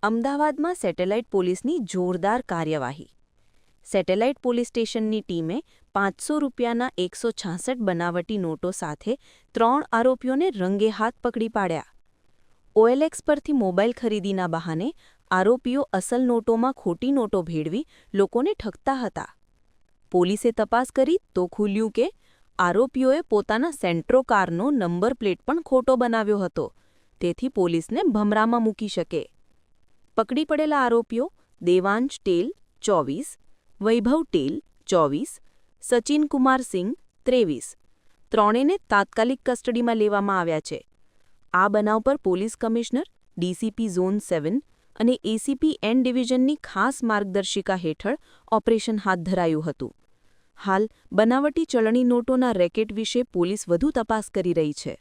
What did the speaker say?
અમદાવાદમાં સેટેલાઇટ પોલીસની જોરદાર કાર્યવાહી. સેટેલાઇટ પોલીસ સ્ટેશનની ટીમે 500 રૂપિયાના 166 બનાવટી નોટો સાથે 3 આરોપીઓને રંગે હાથ પકડી પાડ્યા. OLX પરથી મોબાઈલ ખરીદીના બહાને આરોપીઓ અસલ નોટોમાં ખોટી નોટો ભેળવી લોકોને ઠગતા હતા. પોલીસે તપાસ કરી તો ખુલ્યું કે આરોપીઓએ પોતાના સેન્ટ્રો કારનો નંબર પ્લેટ પણ ખોટો બનાવ્યો હતો, તેથી પોલીસને ભમરામાં મૂકી શકે. પકડી પડેલા આરોપીઓ દેવાંશ ટેલ 24, વૈભવ ટેલ 24, સચિન કુમાર સિંહ 23, ત્રણેયને તાત્કાલિક કસ્ટડીમાં લેવામાં આવ્યા છે. આ બનાવ પર પોલીસ કમિશનર, ડીસીપી ઝોન 7 અને એસીપી એન ડિવિઝનની ખાસ માર્ગદર્શિકા હેઠળ ઓપરેશન હાથ ધરાયું હતું. હાલ બનાવટી ચલણી નોટોના રેકેટ વિશે પોલીસ વધુ તપાસ કરી રહી છે.